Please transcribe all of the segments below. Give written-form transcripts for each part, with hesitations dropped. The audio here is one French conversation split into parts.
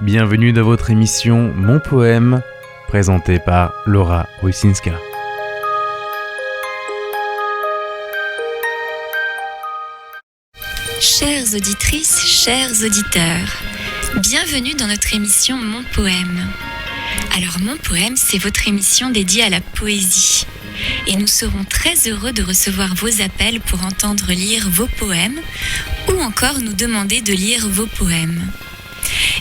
bienvenue dans votre émission Mon Poème, présentée par Laura Wysinska. Chères auditrices, chers auditeurs, bienvenue dans notre émission Mon Poème. Alors Mon Poème, c'est votre émission dédiée à la poésie. Et nous serons très heureux de recevoir vos appels pour entendre lire vos poèmes ou encore nous demander de lire vos poèmes.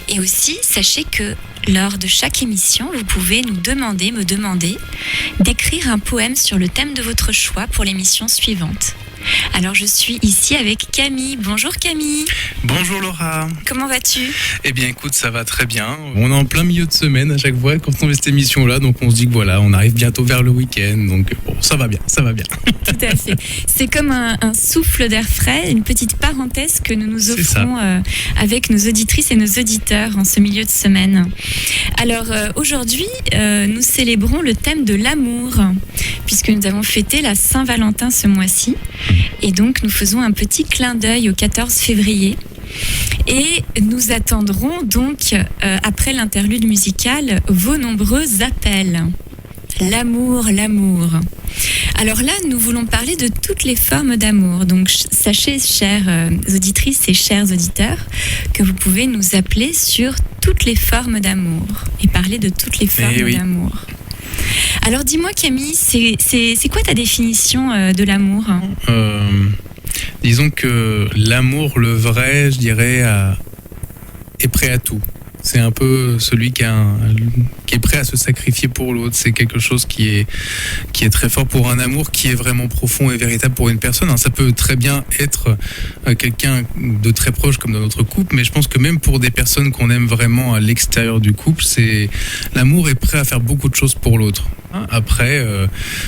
Et aussi, sachez que lors de chaque émission, vous pouvez me demander d'écrire un poème sur le thème de votre choix pour l'émission suivante. Alors je suis ici avec Camille. Bonjour Camille. Bonjour Laura. Comment vas-tu ? Eh bien écoute, ça va très bien. On est en plein milieu de semaine à chaque fois quand on fait cette émission-là, donc on se dit que voilà, on arrive bientôt vers le week-end, donc bon, ça va bien. Tout à fait. C'est comme un souffle d'air frais, une petite parenthèse que nous offrons avec nos auditrices et nos auditeurs en ce milieu de semaine. Alors aujourd'hui, nous célébrons le thème de l'amour, puisque nous avons fêté la Saint-Valentin ce mois-ci. Et donc, nous faisons un petit clin d'œil au 14 février. Et nous attendrons donc, après l'interlude musicale, vos nombreux appels. L'amour. Alors là, nous voulons parler de toutes les formes d'amour. Donc, sachez, chères auditrices et chers auditeurs, que vous pouvez nous appeler sur toutes les formes d'amour et parler de toutes les formes d'amour. Alors dis-moi Camille, c'est quoi ta définition de l'amour ? Disons que l'amour, le vrai, je dirais, est prêt à tout. C'est un peu celui qui est prêt à se sacrifier pour l'autre. C'est quelque chose qui est très fort pour un amour qui est vraiment profond et véritable pour une personne. Alors, ça peut très bien être quelqu'un de très proche comme dans notre couple, mais je pense que même pour des personnes qu'on aime vraiment à l'extérieur du couple, l'amour est prêt à faire beaucoup de choses pour l'autre. Après,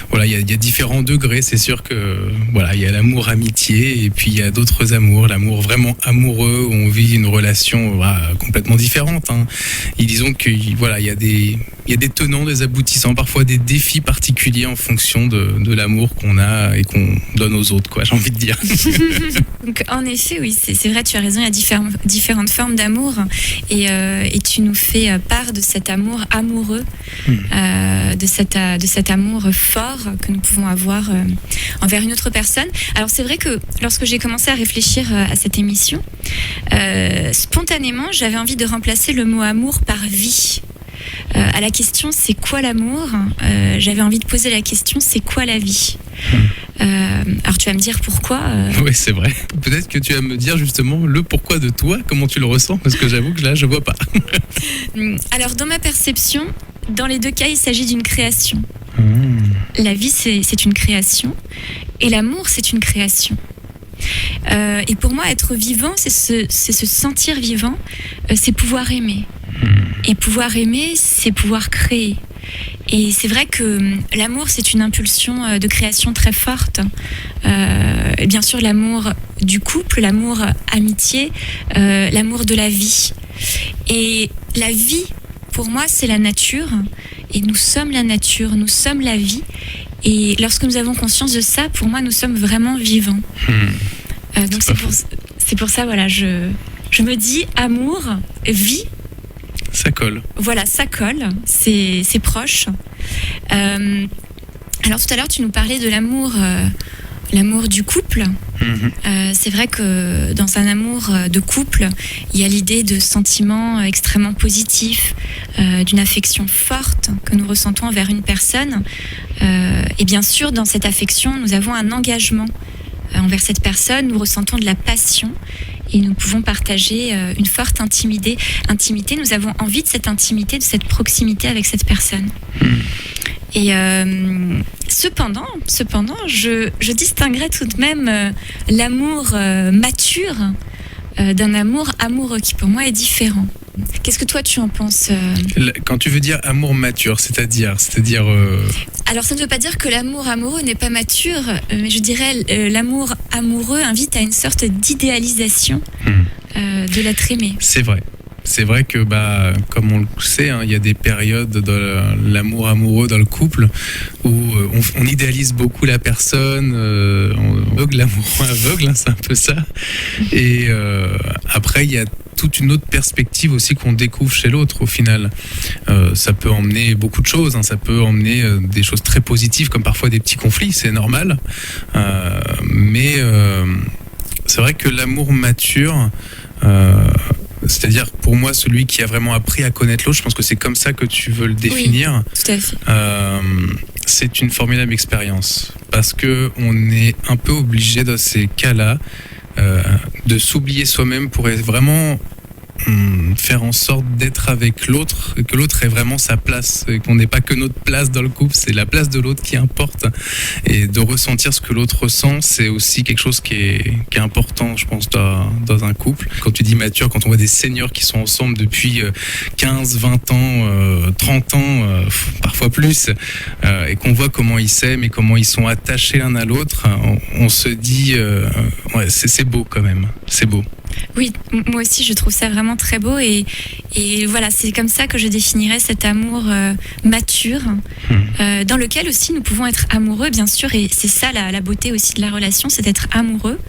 voilà, il y a différents degrés. C'est sûr que voilà, il y a l'amour amitié et puis il y a d'autres amours, l'amour vraiment amoureux où on vit une relation complètement différente. Et disons que voilà, il y a des tenants, des aboutissants, parfois des défis particuliers en fonction de l'amour qu'on a et qu'on donne aux autres, quoi. J'ai envie de dire. Donc, en effet, oui, c'est vrai, tu as raison. Il y a différentes formes d'amour et tu nous fais part de cet amour amoureux, de cet amour fort que nous pouvons avoir envers une autre personne. Alors c'est vrai que lorsque j'ai commencé à réfléchir à cette émission, spontanément, j'avais envie de remplacer le mot amour par vie. À la question c'est quoi l'amour, j'avais envie de poser la question c'est quoi la vie. Alors tu vas me dire pourquoi. Oui, c'est vrai. Peut-être que tu vas me dire justement le pourquoi de toi, comment tu le ressens, parce que j'avoue que là je vois pas. Alors dans ma perception, dans les deux cas il s'agit d'une création. La vie c'est une création et l'amour c'est une création. Et pour moi être vivant c'est se sentir vivant, c'est pouvoir aimer. Et pouvoir aimer, c'est pouvoir créer. Et c'est vrai que l'amour, c'est une impulsion de création très forte. Et bien sûr, l'amour du couple, l'amour amitié, l'amour de la vie. Et la vie, pour moi, c'est la nature. Et nous sommes la nature, nous sommes la vie. Et lorsque nous avons conscience de ça, pour moi, nous sommes vraiment vivants. Donc c'est pour ça, voilà, je me dis amour, vie. Ça colle. Voilà, ça colle, c'est proche. Alors tout à l'heure, tu nous parlais de l'amour du couple. C'est vrai que dans un amour de couple, il y a l'idée de sentiments extrêmement positifs, d'une affection forte que nous ressentons envers une personne. Et bien sûr, dans cette affection, nous avons un engagement envers cette personne, nous ressentons de la passion. Et nous pouvons partager une forte intimité. Nous avons envie de cette intimité, de cette proximité avec cette personne. Et cependant, je distinguerais tout de même l'amour mature d'un amour amoureux qui pour moi est différent. Qu'est-ce que toi tu en penses Quand tu veux dire amour mature, c'est-à-dire Alors ça ne veut pas dire que l'amour amoureux n'est pas mature, mais je dirais l'amour amoureux invite à une sorte d'idéalisation de l'être aimé. C'est vrai. c'est vrai que comme on le sait, hein, il y a des périodes de l'amour amoureux dans le couple où on idéalise beaucoup la personne, on aveugle l'amour aveugle, hein, c'est un peu ça. Et après, il y a toute une autre perspective aussi qu'on découvre chez l'autre au final. Ça peut emmener beaucoup de choses, hein. Ça peut emmener des choses très positives comme parfois des petits conflits, c'est normal. Mais c'est vrai que l'amour mature, c'est-à-dire pour moi celui qui a vraiment appris à connaître l'autre, je pense que c'est comme ça que tu veux le définir. Oui, tout à fait. C'est une formidable expérience parce que on est un peu obligé dans ces cas-là de s'oublier soi-même pour vraiment faire en sorte d'être avec l'autre, que l'autre ait vraiment sa place, et qu'on n'ait pas que notre place dans le couple, c'est la place de l'autre qui importe, et de ressentir ce que l'autre ressent, c'est aussi quelque chose qui est important, je pense, dans un couple. Quand tu dis mature, quand on voit des seniors qui sont ensemble depuis 15, 20 ans, 30 ans, parfois plus, et qu'on voit comment ils s'aiment et comment ils sont attachés l'un à l'autre, on se dit, ouais, c'est beau quand même, c'est beau. Oui, moi aussi je trouve ça vraiment très beau et voilà, c'est comme ça que je définirais cet amour mature, dans lequel aussi nous pouvons être amoureux bien sûr, et c'est ça la beauté aussi de la relation, c'est d'être amoureux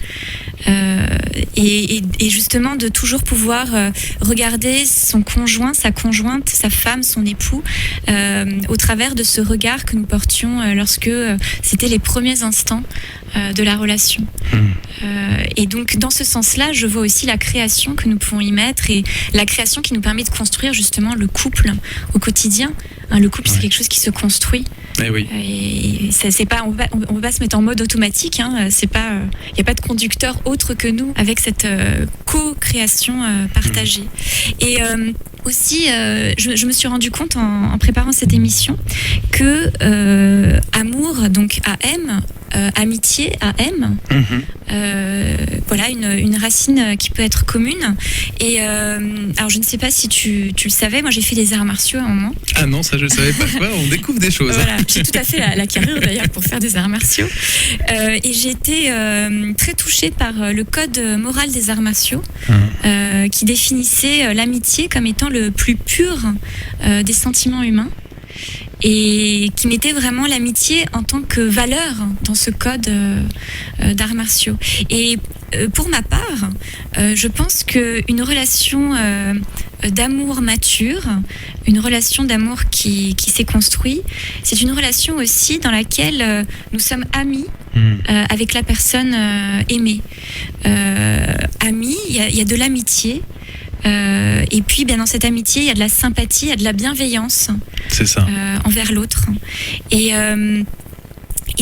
et justement de toujours pouvoir regarder son conjoint, sa conjointe, sa femme, son époux au travers de ce regard que nous portions lorsque c'était les premiers instants de la relation. Et donc dans ce sens-là, je vois aussi la création que nous pouvons y mettre et la création qui nous permet de construire justement le couple au quotidien. Le couple, c'est quelque chose qui se construit. Eh oui. Et ça, c'est pas, on va pas se mettre en mode automatique. C'est pas, il n'y a pas de conducteur autre que nous avec cette co-création partagée. Et aussi, je me suis rendu compte en préparant cette émission que amour, donc AM, amitié, AM, voilà une racine qui peut être commune. Et alors je ne sais pas si tu le savais, moi j'ai fait des arts martiaux à un moment. Ah non, ça je ne savais pas. On découvre des choses. Voilà, j'ai tout à fait la carrure d'ailleurs pour faire des arts martiaux. Et j'ai été très touchée par le code moral des arts martiaux qui définissait l'amitié comme étant le plus pur des sentiments humains. Et qui mettait vraiment l'amitié en tant que valeur dans ce code d'arts martiaux. Et pour ma part, je pense qu'une relation d'amour mature, une relation d'amour qui s'est construite, c'est une relation aussi dans laquelle nous sommes amis avec la personne aimée. Amis, il y a de l'amitié. Et puis, bien dans cette amitié, il y a de la sympathie, il y a de la bienveillance. C'est ça. Envers l'autre. Et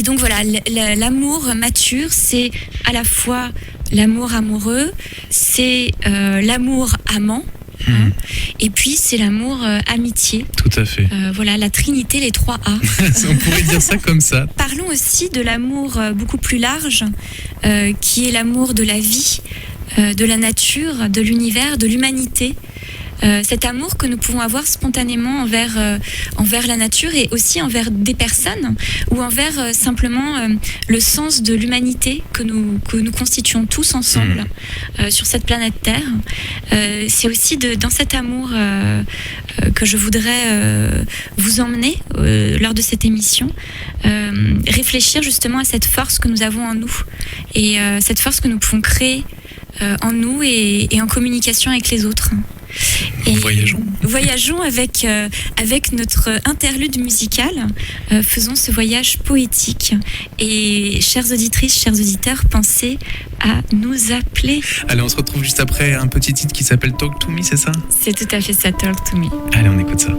donc voilà, l'amour mature, c'est à la fois l'amour amoureux, c'est l'amour amant. Et puis c'est l'amour amitié. Tout à fait. Voilà, la trinité, les 3 A. On pourrait dire ça comme ça. Parlons aussi de l'amour beaucoup plus large, qui est l'amour de la vie, de la nature, de l'univers, de l'humanité. Cet amour que nous pouvons avoir spontanément envers la nature et aussi envers des personnes ou envers simplement le sens de l'humanité que nous constituons tous ensemble sur cette planète Terre. C'est aussi dans cet amour que je voudrais vous emmener lors de cette émission, réfléchir justement à cette force que nous avons en nous et cette force que nous pouvons créer en nous et en communication avec les autres. Et voyageons avec notre interlude musical. Faisons ce voyage poétique. Et chères auditrices, chers auditeurs, pensez à nous appeler. Allez, on se retrouve juste après un petit titre qui s'appelle Talk to Me, c'est ça ? C'est tout à fait ça, Talk to Me. Allez, on écoute ça.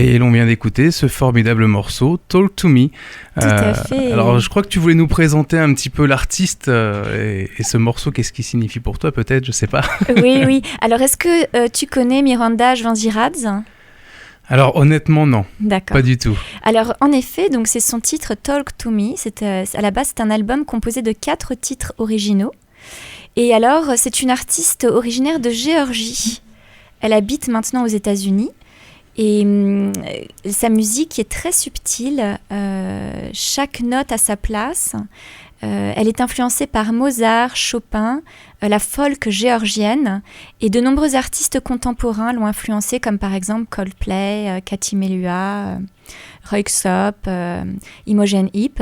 Et l'on vient d'écouter ce formidable morceau, Talk to Me. Tout à fait. Alors, je crois que tu voulais nous présenter un petit peu l'artiste et ce morceau, qu'est-ce qu'il signifie pour toi, peut-être, je sais pas. Oui. Alors, est-ce que tu connais Miranda Juanziradz ? Alors, honnêtement, non. D'accord. Pas du tout. Alors, en effet, donc, c'est son titre Talk to Me. À la base, c'est un album composé de 4 titres originaux. Et alors, c'est une artiste originaire de Géorgie. Elle habite maintenant aux États-Unis. Et sa musique est très subtile, chaque note a sa place. Elle est influencée par Mozart, Chopin, la folk géorgienne, et de nombreux artistes contemporains l'ont influencée, comme par exemple Coldplay, Cathy Melua, Röyksopp, Imogen Heap.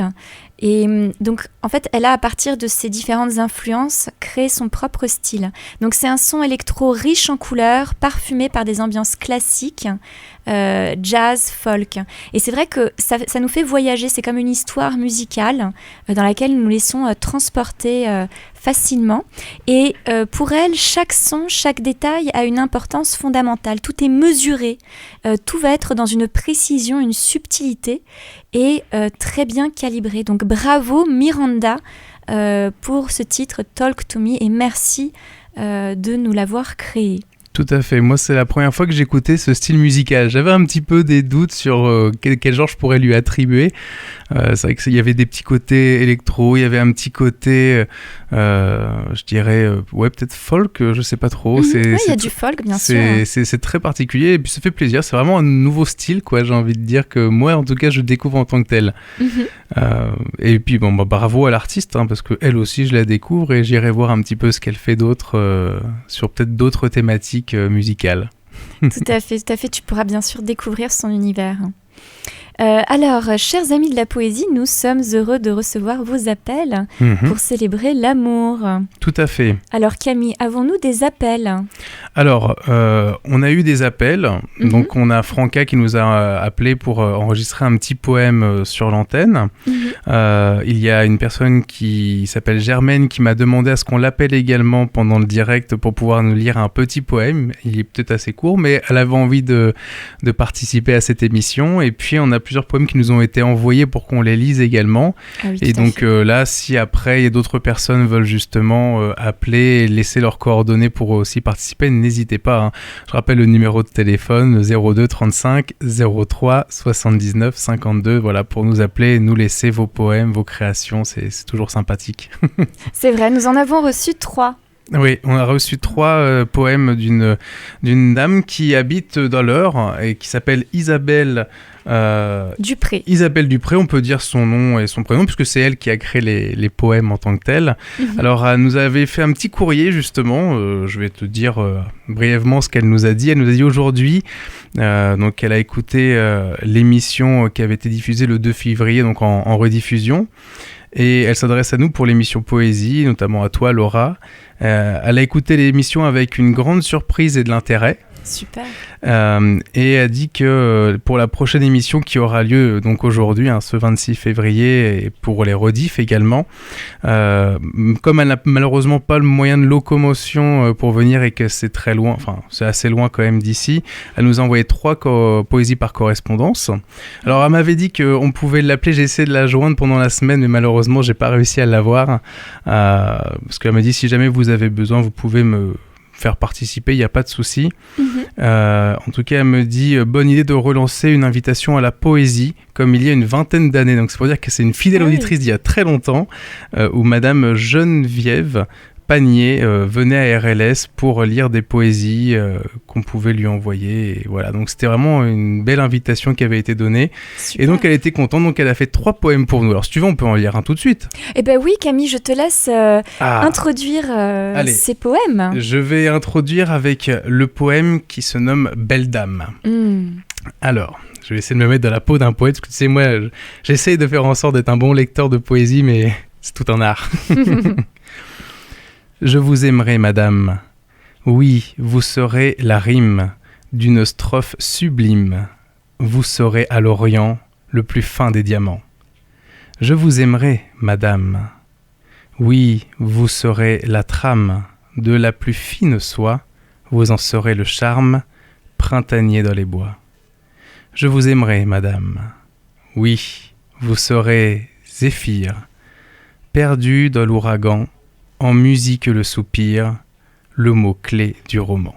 Et donc, en fait, elle a, à partir de ces différentes influences, créé son propre style. Donc, c'est un son électro riche en couleurs, parfumé par des ambiances classiques, jazz, folk. Et c'est vrai que ça nous fait voyager. C'est comme une histoire musicale dans laquelle nous nous laissons transporter facilement. Et pour elle, chaque son, chaque détail a une importance fondamentale. Tout est mesuré. Tout va être dans une précision, une subtilité et très bien calibré. Donc bravo Miranda pour ce titre Talk to Me et merci de nous l'avoir créé. Tout à fait. Moi, c'est la première fois que j'écoutais ce style musical. J'avais un petit peu des doutes sur quel genre je pourrais lui attribuer. C'est vrai qu'il y avait des petits côtés électro, il y avait un petit côté, je dirais, peut-être folk, je sais pas trop. Oui, il y a du folk, bien sûr. C'est très particulier et puis ça fait plaisir. C'est vraiment un nouveau style, quoi. J'ai envie de dire que moi, en tout cas, je découvre en tant que tel. Et puis, bravo à l'artiste, parce qu'elle aussi, je la découvre et j'irai voir un petit peu ce qu'elle fait d'autre sur peut-être d'autres thématiques musicales. Tout à fait. Tu pourras bien sûr découvrir son univers. Alors, chers amis de la poésie, nous sommes heureux de recevoir vos appels pour célébrer l'amour. Tout à fait. Alors Camille, avons-nous des appels ? Alors, on a eu des appels. Donc, on a Franca qui nous a appelé pour enregistrer un petit poème sur l'antenne. Il y a une personne qui s'appelle Germaine qui m'a demandé à ce qu'on l'appelle également pendant le direct pour pouvoir nous lire un petit poème. Il est peut-être assez court, mais elle avait envie de participer à cette émission. Et puis, on a plusieurs poèmes qui nous ont été envoyés pour qu'on les lise également. Ah oui, et donc là, si après il y a d'autres personnes veulent justement appeler et laisser leurs coordonnées pour aussi participer, n'hésitez pas. Je rappelle le numéro de téléphone 02 35 03 79 52. Voilà, pour nous appeler et nous laisser vos poèmes, vos créations. C'est toujours sympathique. C'est vrai, nous en avons reçu 3. Oui, on a reçu 3 poèmes d'une dame qui habite dans l'Eure et qui s'appelle Isabelle Dupré. Isabelle Dupré, on peut dire son nom et son prénom puisque c'est elle qui a créé les poèmes en tant que tel. Alors, elle nous avait fait un petit courrier justement, je vais te dire brièvement ce qu'elle nous a dit. Elle nous a dit aujourd'hui, donc elle a écouté l'émission qui avait été diffusée le 2 février, donc en rediffusion. Et elle s'adresse à nous pour l'émission Poésie, notamment à toi Laura. Elle a écouté l'émission avec une grande surprise et de l'intérêt. Super. Et a dit que pour la prochaine émission qui aura lieu donc aujourd'hui, ce 26 février, et pour les rediffs également, comme elle n'a malheureusement pas le moyen de locomotion pour venir et que c'est très loin, enfin c'est assez loin quand même d'ici, elle nous a envoyé 3 poésies par correspondance. Alors elle m'avait dit qu'on pouvait l'appeler, j'ai essayé de la joindre pendant la semaine, mais malheureusement j'ai pas réussi à l'avoir, parce qu'elle m'a dit si jamais vous avez besoin, vous pouvez me faire participer, il n'y a pas de souci. En tout cas, elle me dit bonne idée de relancer une invitation à la poésie, comme il y a une vingtaine d'années. Donc c'est pour dire que c'est une fidèle auditrice d'il y a très longtemps, où Madame Geneviève Panier venait à RLS pour lire des poésies qu'on pouvait lui envoyer. Et voilà, donc c'était vraiment une belle invitation qui avait été donnée. Super. Et donc elle était contente, donc elle a fait 3 poèmes pour nous. Alors si tu veux, on peut en lire un tout de suite. Eh ben oui, Camille, je te laisse introduire ces poèmes. Je vais introduire avec le poème qui se nomme Belle Dame. Alors, je vais essayer de me mettre dans la peau d'un poète, parce que tu sais, moi, j'essaye de faire en sorte d'être un bon lecteur de poésie, mais c'est tout un art. Je vous aimerai, madame. Oui, vous serez la rime d'une strophe sublime. Vous serez à l'Orient le plus fin des diamants. Je vous aimerai, madame. Oui, vous serez la trame de la plus fine soie. Vous en serez le charme, printanier dans les bois. Je vous aimerai, madame. Oui, vous serez Zéphyr, perdu dans l'ouragan, en musique le soupir, le mot-clé du roman.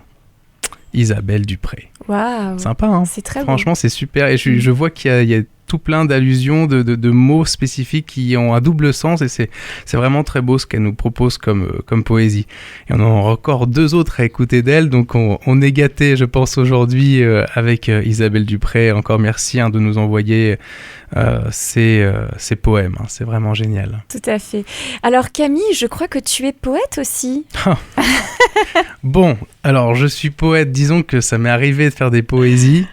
Isabelle Dupré. Waouh. Sympa, hein? C'est très beau. Franchement, c'est super. Et je vois qu'il y a tout plein d'allusions, de mots spécifiques qui ont un double sens. Et c'est vraiment très beau ce qu'elle nous propose comme poésie. Et on en a encore 2 autres à écouter d'elle. Donc on est gâtés, je pense, aujourd'hui avec Isabelle Dupré. Encore merci de nous envoyer ces poèmes. Hein. C'est vraiment génial. Tout à fait. Alors Camille, je crois que tu es poète aussi. Bon, alors je suis poète. Disons que ça m'est arrivé de faire des poésies.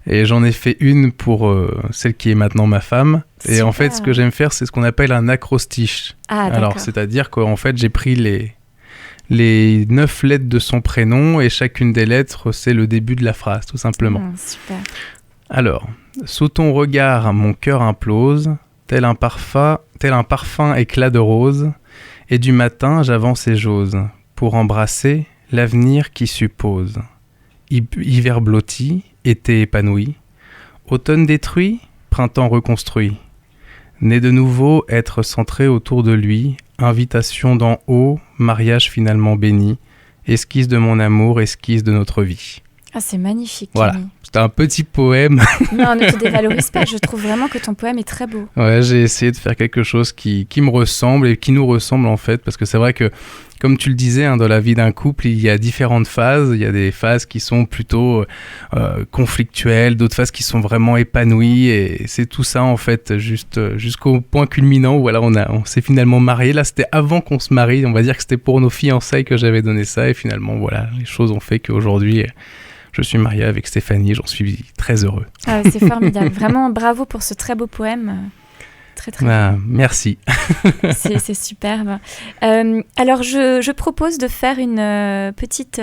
Et j'en ai fait une pour celle qui est maintenant ma femme. Super. Et en fait, ce que j'aime faire, c'est ce qu'on appelle un acrostiche. Ah, d'accord. Alors, c'est-à-dire qu'en fait, j'ai pris les 9 lettres de son prénom et chacune des lettres, c'est le début de la phrase, tout simplement. Super. Alors, sous ton regard, mon cœur implose, tel un parfum éclat de rose, et du matin, j'avance et j'ose, pour embrasser l'avenir qui suppose. Hiver blotti, été épanoui, automne détruit, printemps reconstruit. Né de nouveau, être centré autour de lui, invitation d'en haut, mariage finalement béni, esquisse de mon amour, esquisse de notre vie. Ah, c'est magnifique, voilà. Camille. C'était un petit poème. Non, ne te dévalorise pas, je trouve vraiment que ton poème est très beau. Ouais, j'ai essayé de faire quelque chose qui me ressemble et qui nous ressemble en fait, parce que c'est vrai que, comme tu le disais, dans la vie d'un couple, il y a différentes phases. Il y a des phases qui sont plutôt conflictuelles, d'autres phases qui sont vraiment épanouies, et c'est tout ça en fait, jusqu'au point culminant où voilà, on s'est finalement mariés. Là, c'était avant qu'on se marie, on va dire que c'était pour nos fiançailles que j'avais donné ça, et finalement, voilà, les choses ont fait qu'aujourd'hui, je suis marié avec Stéphanie, j'en suis très heureux. Ah, c'est formidable, vraiment bravo pour ce très beau poème. Très très bien. Merci. C'est superbe. Alors je propose de faire une petite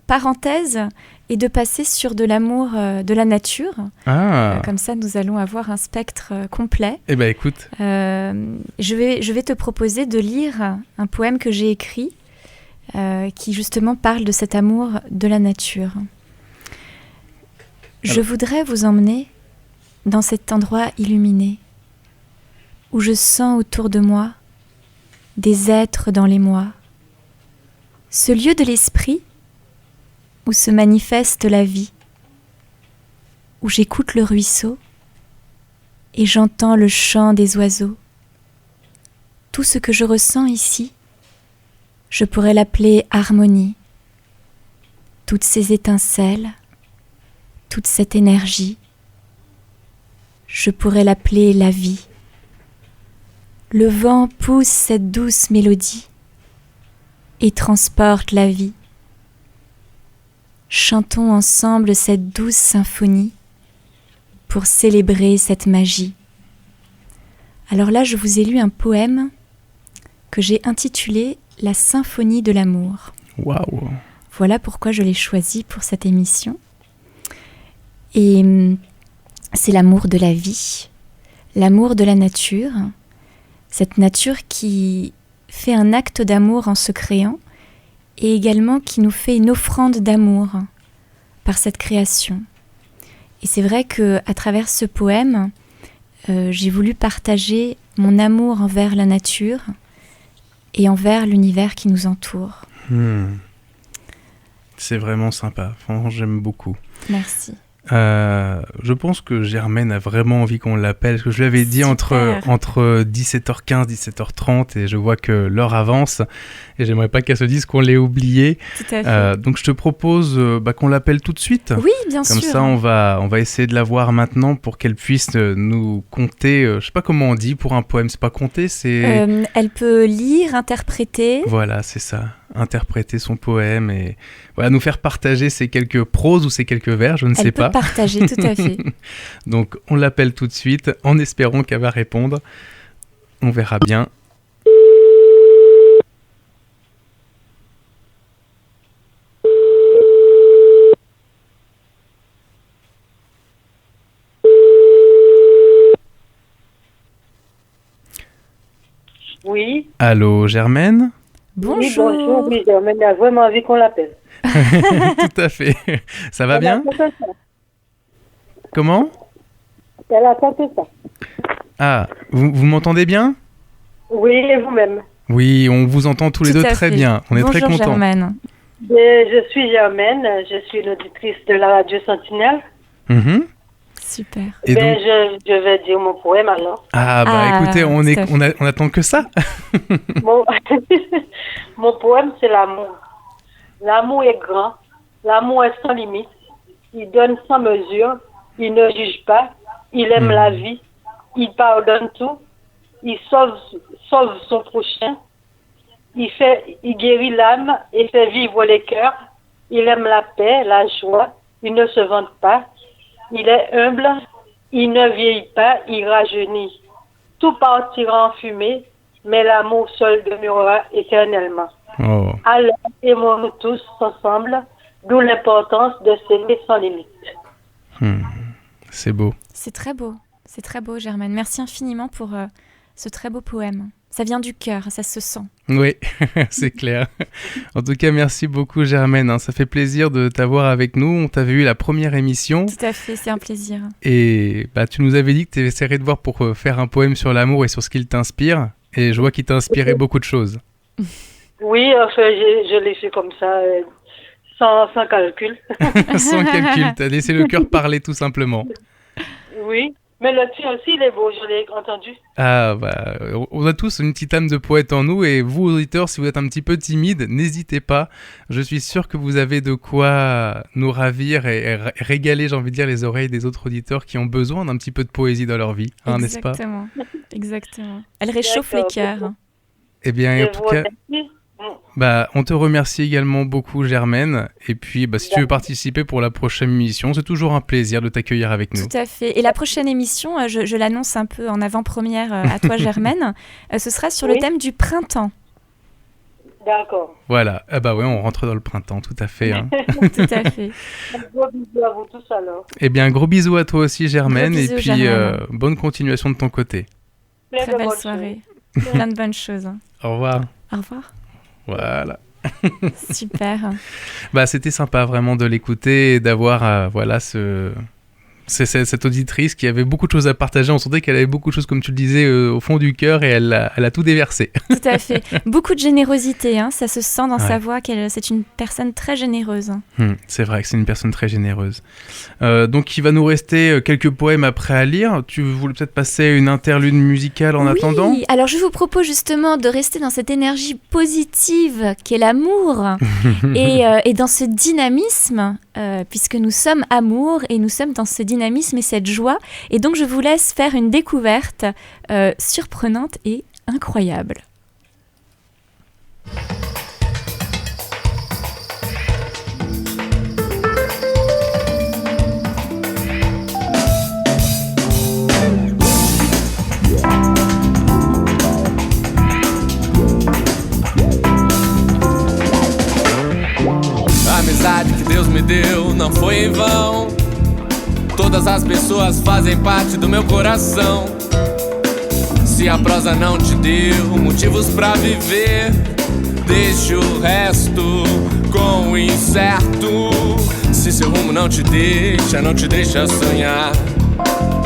parenthèse et de passer sur de l'amour de la nature. Comme ça, nous allons avoir un spectre complet. Eh bien, écoute. Je vais te proposer de lire un poème que j'ai écrit qui justement parle de cet amour de la nature. Je voudrais vous emmener dans cet endroit illuminé où je sens autour de moi des êtres dans les mois. Ce lieu de l'esprit où se manifeste la vie, où j'écoute le ruisseau et j'entends le chant des oiseaux. Tout ce que je ressens ici, je pourrais l'appeler harmonie. Toutes ces étincelles, toute cette énergie, je pourrais l'appeler la vie. Le vent pousse cette douce mélodie et transporte la vie. Chantons ensemble cette douce symphonie pour célébrer cette magie. Alors là, je vous ai lu un poème que j'ai intitulé « La symphonie de l'amour ». Waouh. Voilà pourquoi je l'ai choisi pour cette émission. Et c'est l'amour de la vie, l'amour de la nature, cette nature qui fait un acte d'amour en se créant et également qui nous fait une offrande d'amour par cette création. Et c'est vrai qu'à travers ce poème, j'ai voulu partager mon amour envers la nature et envers l'univers qui nous entoure. C'est vraiment sympa, franchement j'aime beaucoup. Merci. Je pense que Germaine a vraiment envie qu'on l'appelle, parce que je lui avais dit entre 17h15, 17h30, et je vois que l'heure avance, et j'aimerais pas qu'elle se dise qu'on l'ait oublié. Tout à fait. Donc je te propose qu'on l'appelle tout de suite. Oui, bien sûr. Comme ça, on va essayer de la voir maintenant pour qu'elle puisse nous conter, je sais pas comment on dit pour un poème, c'est pas conter, c'est... elle peut lire, interpréter. Voilà, c'est ça. Interpréter son poème et voilà, nous faire partager ces quelques proses ou ces quelques vers, je ne sais pas. Elle peut partager, tout à fait. Donc on l'appelle tout de suite en espérant qu'elle va répondre. On verra bien. Oui. Allô, Germaine ? Bonjour. Oui, bonjour. Oui, Germaine a vraiment envie qu'on l'appelle. Tout à fait. Ça va bien ? Comment? Elle a chanté ça. Ah, vous m'entendez bien? Oui, et vous-même? Oui, on vous entend tous les Tout deux à très fait. bien. On est très Bonjour contents. Germaine. Je suis Germaine, je suis l'auditrice de la radio Sentinelle. Mhm. Super. Et donc... je vais dire mon poème alors. Ah, bah Ah, écoutez, tout à on attend que ça. Mon, mon poème, c'est l'amour. L'amour est grand, l'amour est sans limite. Il donne sans mesure, il ne juge pas, il aime la vie, il pardonne tout, il sauve son prochain, il guérit l'âme et fait vivre les cœurs. Il aime la paix, la joie, il ne se vante pas, il est humble, il ne vieillit pas, il rajeunit. Tout partira en fumée, mais l'amour seul demeurera éternellement. Oh. Alors, aimons-nous tous ensemble, d'où l'importance de s'aimer sans limite. C'est beau. C'est très beau Germaine. Merci infiniment pour ce très beau poème. Ça vient du cœur, ça se sent. Oui, c'est clair. En tout cas, merci beaucoup Germaine. Ça fait plaisir de t'avoir avec nous. On t'avait eu la première émission. Tout à fait, c'est un plaisir. Et bah, tu nous avais dit que tu essaierais de voir pour faire un poème sur l'amour et sur ce qu'il t'inspire. Et je vois qu'il t'a inspiré beaucoup de choses. Oui, enfin, je l'ai fait comme ça, sans calcul. Sans calcul, t'as laissé le cœur parler tout simplement. Oui, mais le tien aussi, il est beau, je l'ai entendu. Ah bah, on a tous une petite âme de poète en nous et vous auditeurs, si vous êtes un petit peu timide, n'hésitez pas. Je suis sûr que vous avez de quoi nous ravir et régaler, j'ai envie de dire, les oreilles des autres auditeurs qui ont besoin d'un petit peu de poésie dans leur vie, n'est-ce pas? Exactement. Elle réchauffe les cœurs. Eh bien, en tout cas, bah, on te remercie également beaucoup Germaine. Et puis, bah, si tu veux participer pour la prochaine émission, c'est toujours un plaisir de t'accueillir avec nous. Tout à fait. Et la prochaine émission, je l'annonce un peu en avant-première à toi Germaine, ce sera sur le thème du printemps. D'accord. Voilà. Ah bah ouais, on rentre dans le printemps, tout à fait. Tout à fait. Gros bisous à vous tous alors. Eh bien, gros bisous à toi aussi Germaine. Gros bisous, et puis, Germaine. bonne continuation de ton côté. Très belle soirée. Plein de bonnes choses. Au revoir. Au revoir. Voilà. Super. Bah, c'était sympa vraiment de l'écouter et d'avoir voilà cette auditrice qui avait beaucoup de choses à partager. On sentait qu'elle avait beaucoup de choses, comme tu le disais, au fond du cœur et elle a tout déversé. Tout à fait. Beaucoup de générosité, ça se sent dans sa voix c'est une personne très généreuse. C'est vrai que c'est une personne très généreuse. Donc il va nous rester quelques poèmes après à lire. Tu voulais peut-être passer une interlude musicale en attendant? Oui, alors je vous propose justement de rester dans cette énergie positive qu'est l'amour et dans ce dynamisme, puisque nous sommes amour et nous sommes dans ce dynamisme et cette joie. Et donc je vous laisse faire une découverte surprenante et incroyable. A amizade que Deus me deu não foi em vão. Todas as pessoas fazem parte do meu coração. Se a prosa não te deu motivos pra viver, deixa o resto com o incerto. Se seu rumo não te deixa sonhar,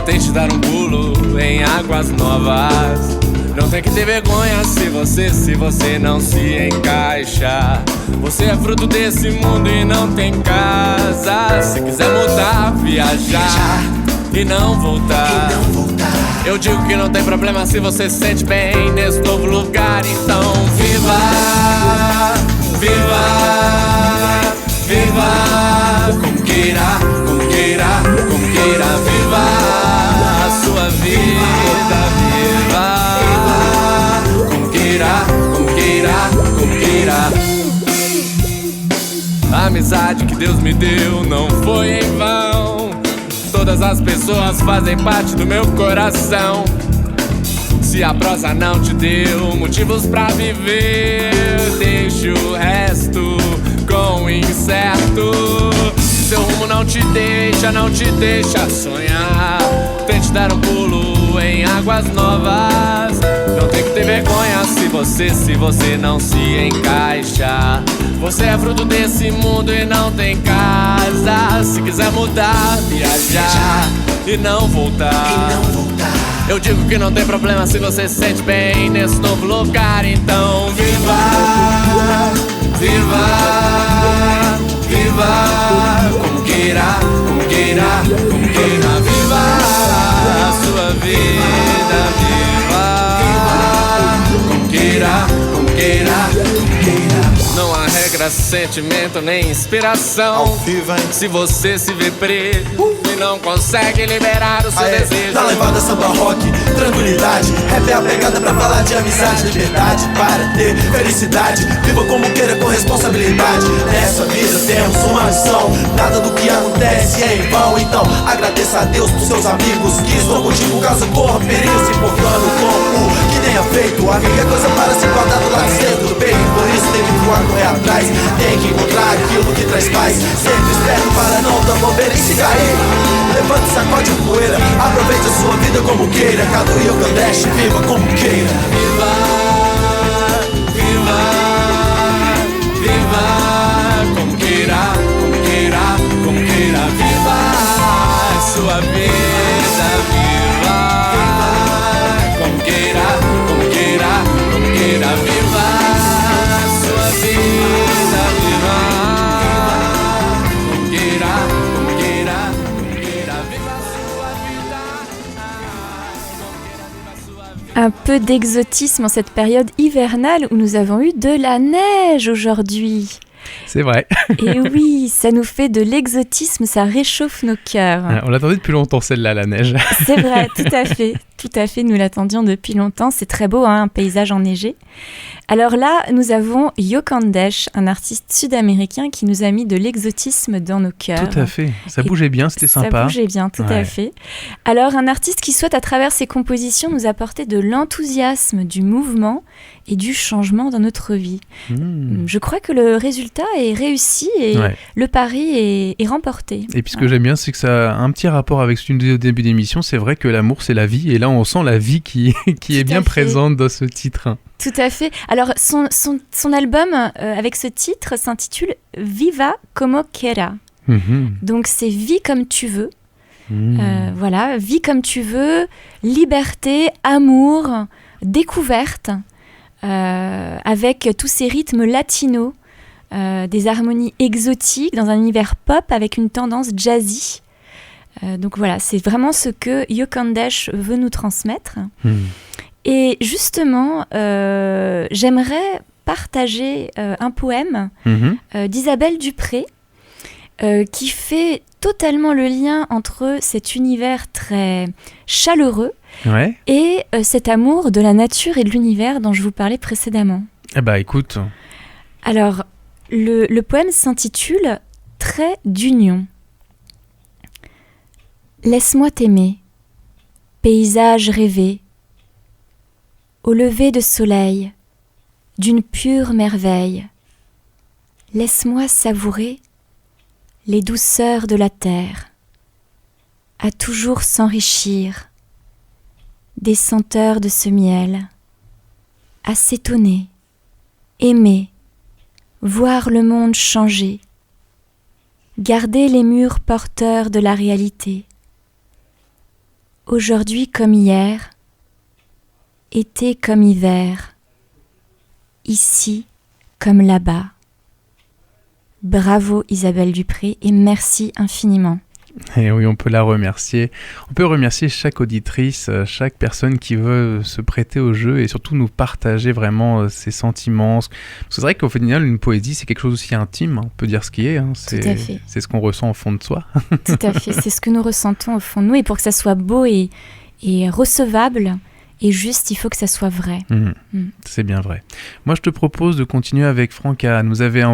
tente dar um pulo em águas novas. Não tem que ter vergonha se você não se encaixa. Você é fruto desse mundo e não tem casa. Se quiser mudar, viajar e não voltar. Eu digo que não tem problema se você se sente bem nesse novo lugar. Então viva, viva, viva. Como queira, como queira, como queira. Viva a sua vida, viva. Como queira, como queira, como queira. A amizade que Deus me deu não foi em vão. Todas as pessoas fazem parte do meu coração. Se a prosa não te deu motivos pra viver, deixa o resto com o incerto. Se seu rumo não te deixa sonhar, tente dar um pulo em águas novas. Não tem que ter vergonha se você se você não se encaixa. Você é fruto desse mundo e não tem casa. Se quiser mudar, viajar e não voltar. Eu digo que não tem problema se você se sente bem nesse novo lugar. Então viva, viva, viva, como queira, como queira, como queira. Viva a sua vida, viva, como queira, como queira, como queira. Não há regra, sentimento nem inspiração. Se você se vê preso e não consegue liberar o seu desejo. Na levada samba rock, tranquilidade. Rap é a pegada pra falar de amizade. Liberdade para ter felicidade. Viva como queira com responsabilidade. Nessa vida temos uma missão. Nada do que acontece é em vão. Então agradeça a Deus por seus amigos que estão contigo caso corra perigo. Se importando com o que tenha feito. A qualquer coisa para se guardar do lado esquerdo do peito. Por isso tem que voar, correr atrás. Tem que encontrar aquilo que traz paz. Sempre esperto para não dar bobeira e se cair. Levante, sacode a poeira. Aproveite a sua vida como queira. Cadu e o Candeche, viva como queira. Viva, viva, viva, como queira, como queira, como queira. Viva a sua vida, viva, como queira, como queira, como queira. Viva a sua vida, viva, como queira, como queira, como queira. Viva a sua vida, como queira, viva a sua vida. Un peu d'exotisme en cette période hivernale où nous avons eu de la neige aujourd'hui. C'est vrai. Et oui, ça nous fait de l'exotisme, ça réchauffe nos cœurs. On l'attendait depuis longtemps, celle-là, la neige. C'est vrai, tout à fait, nous l'attendions depuis longtemps. C'est très beau, hein, un paysage enneigé. Alors là, nous avons Yokandesh, un artiste sud-américain qui nous a mis de l'exotisme dans nos cœurs. Tout à fait, ça bougeait bien, c'était sympa. Ça bougeait bien, tout à fait. Alors, un artiste qui souhaite, à travers ses compositions, nous apporter de l'enthousiasme, du mouvement et du changement dans notre vie. Je crois que le résultat est réussi et le pari est remporté. Et puis ce que j'aime bien, c'est que ça a un petit rapport avec ce que tu nous disais au début d'émission. C'est vrai que l'amour, c'est la vie. Et là, on sent la vie qui est bien présente dans ce titre. Tout à fait. Alors, son album avec ce titre s'intitule Viva como quiera. Donc, c'est vie comme tu veux. Voilà, vie comme tu veux, liberté, amour, découverte, avec tous ces rythmes latinos, des harmonies exotiques dans un univers pop avec une tendance jazzy. Donc voilà, c'est vraiment ce que Yokandesh veut nous transmettre. Et justement, j'aimerais partager un poème d'Isabelle Dupré qui fait totalement le lien entre cet univers très chaleureux et cet amour de la nature et de l'univers dont je vous parlais précédemment. Eh bah écoute. Alors, le poème s'intitule « Trait d'union ». Laisse-moi t'aimer, paysage rêvé, au lever de soleil, d'une pure merveille. Laisse-moi savourer les douceurs de la terre, à toujours s'enrichir des senteurs de ce miel, à s'étonner, aimer, voir le monde changer, garder les murs porteurs de la réalité. Aujourd'hui comme hier, été comme hiver, ici comme là-bas. Bravo Isabelle Dupré et merci infiniment. Et oui, on peut la remercier. On peut remercier chaque auditrice, chaque personne qui veut se prêter au jeu et surtout nous partager vraiment ses sentiments. Parce que c'est vrai qu'au final, une poésie, c'est quelque chose aussi intime. On peut dire ce qui est. C'est, tout à fait. C'est ce qu'on ressent au fond de soi. Tout à fait. C'est ce que nous ressentons au fond de nous. Et pour que ça soit beau et recevable et juste, il faut que ça soit vrai. C'est bien vrai. Moi, je te propose de continuer avec Franca. Elle nous avait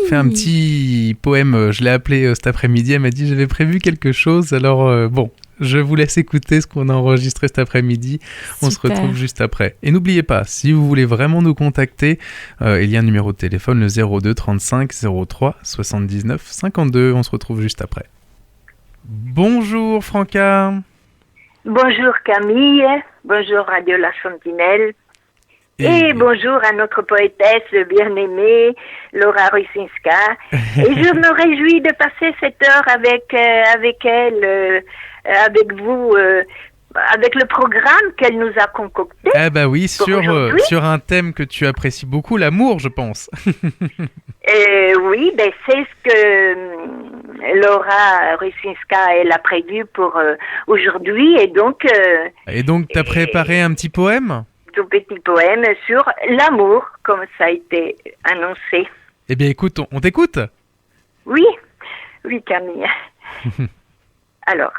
fait un petit poème. Je l'ai appelé cet après-midi. Elle m'a dit j'avais prévu quelque chose. Alors, bon, je vous laisse écouter ce qu'on a enregistré cet après-midi. On se retrouve juste après. Et n'oubliez pas, si vous voulez vraiment nous contacter, il y a un numéro de téléphone, le 02 35 03 79 52. On se retrouve juste après. Bonjour Franca. Bonjour Camille, bonjour Radio La Sentinelle. Et bonjour à notre poétesse bien-aimée, Laura Rusinska. Et je me réjouis de passer cette heure avec elle, avec vous, avec le programme qu'elle nous a concocté. Ah bah oui, sur un thème que tu apprécies beaucoup, l'amour, je pense. Oui, ben c'est ce que Laura Rusinska elle a prévu pour aujourd'hui, et donc. T'as préparé un petit poème ? Tout petit poème sur l'amour, comme ça a été annoncé. Eh bien, écoute, on t'écoute. Oui, Camille. Alors,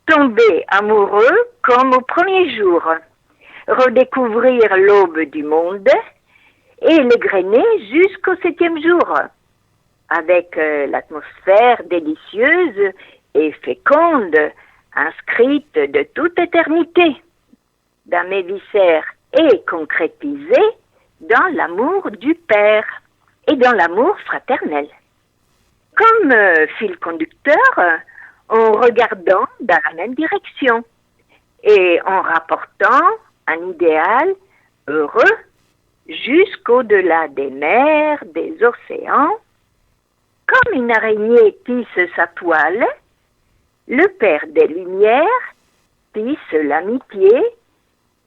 tomber amoureux comme au premier jour, redécouvrir l'aube du monde et l'égrener jusqu'au 7e jour, avec l'atmosphère délicieuse et féconde, inscrite de toute éternité, dans mes viscères et concrétisée dans l'amour du Père et dans l'amour fraternel. Comme fil conducteur, en regardant dans la même direction et en rapportant un idéal heureux jusqu'au-delà des mers, des océans. Comme une araignée tisse sa toile, le Père des Lumières tisse l'amitié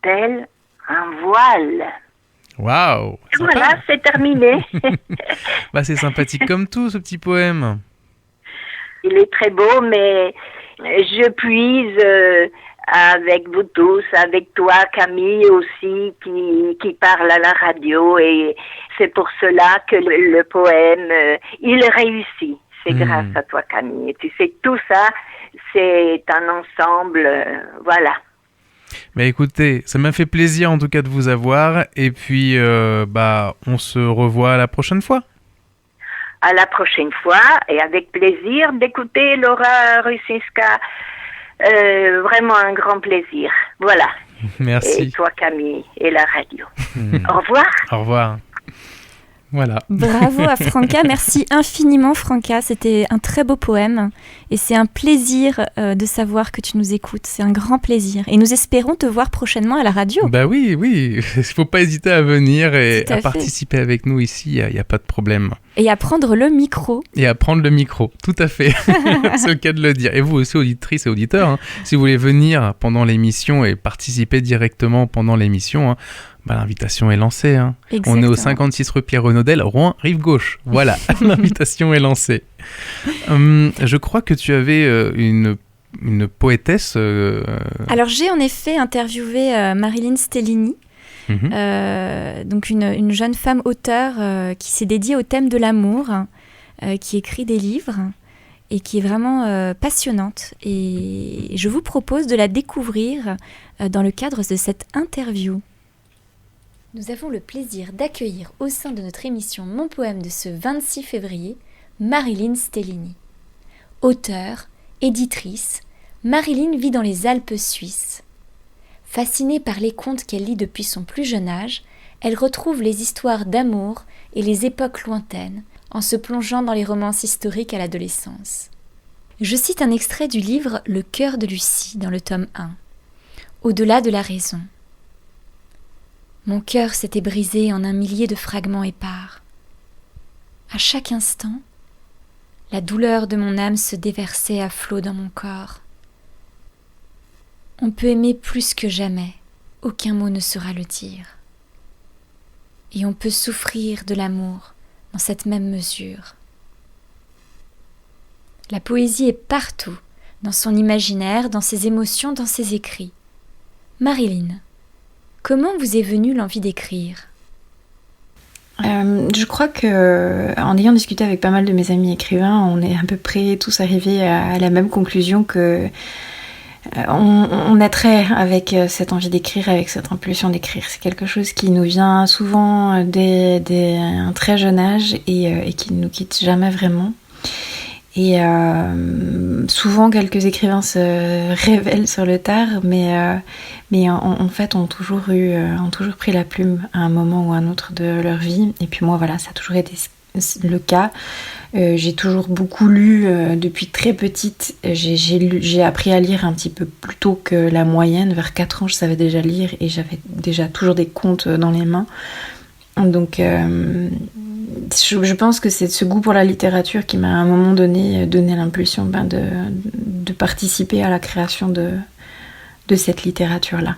tel un voile. Waouh! Voilà, c'est terminé. Bah, c'est sympathique comme tout, ce petit poème. Il est très beau, mais je puise avec vous tous, avec toi, Camille aussi, qui parle à la radio, et c'est pour cela que le poème, il réussit. C'est grâce à toi, Camille. Tu sais, tout ça, c'est un ensemble, voilà. Bah écoutez, ça m'a fait plaisir en tout cas de vous avoir, et puis on se revoit la prochaine fois. À la prochaine fois, et avec plaisir d'écouter Laura Rusinska. Vraiment un grand plaisir. Voilà. Merci. Et toi, Camille, et la radio. Au revoir. Au revoir. Voilà. Bravo à Franca, merci infiniment Franca, c'était un très beau poème et c'est un plaisir de savoir que tu nous écoutes, c'est un grand plaisir et nous espérons te voir prochainement à la radio. Bah oui, il ne faut pas hésiter à venir et à participer avec nous ici, il n'y a pas de problème. Et à prendre le micro. Et à prendre le micro, tout à fait, c'est le cas de le dire. Et vous aussi, auditrices et auditeurs, hein, si vous voulez venir pendant l'émission et participer directement pendant l'émission, hein, l'invitation est lancée. Hein. On est au 56 rue Pierre Renaudel, Rouen, rive gauche. Voilà, l'invitation est lancée. Je crois que tu avais une poétesse. Alors j'ai en effet interviewé Marilyn Stellini, donc une jeune femme auteure qui s'est dédiée au thème de l'amour, qui écrit des livres et qui est vraiment passionnante. Et je vous propose de la découvrir dans le cadre de cette interview. Nous avons le plaisir d'accueillir au sein de notre émission Mon Poème de ce 26 février, Marilyn Stellini. Auteure, éditrice, Marilyn vit dans les Alpes suisses. Fascinée par les contes qu'elle lit depuis son plus jeune âge, elle retrouve les histoires d'amour et les époques lointaines en se plongeant dans les romances historiques à l'adolescence. Je cite un extrait du livre Le cœur de Lucie dans le tome 1. Au-delà de la raison. Mon cœur s'était brisé en un millier de fragments épars. À chaque instant, la douleur de mon âme se déversait à flots dans mon corps. On peut aimer plus que jamais, aucun mot ne saura le dire. Et on peut souffrir de l'amour dans cette même mesure. La poésie est partout, dans son imaginaire, dans ses émotions, dans ses écrits. Marilyn, comment vous est venue l'envie d'écrire ? Je crois que, en ayant discuté avec pas mal de mes amis écrivains, on est à peu près tous arrivés à la même conclusion que on naîtrait avec cette envie d'écrire, avec cette impulsion d'écrire. C'est quelque chose qui nous vient souvent dès un très jeune âge et qui ne nous quitte jamais vraiment. Et souvent, quelques écrivains se révèlent sur le tard, mais en fait, ont toujours pris la plume à un moment ou à un autre de leur vie. Et puis moi, voilà, ça a toujours été le cas. J'ai toujours beaucoup lu depuis très petite. J'ai appris à lire un petit peu plus tôt que la moyenne. Vers 4 ans, je savais déjà lire et j'avais déjà toujours des contes dans les mains. Donc, je pense que c'est ce goût pour la littérature qui m'a à un moment donné donné l'impulsion de participer à la création de cette littérature-là.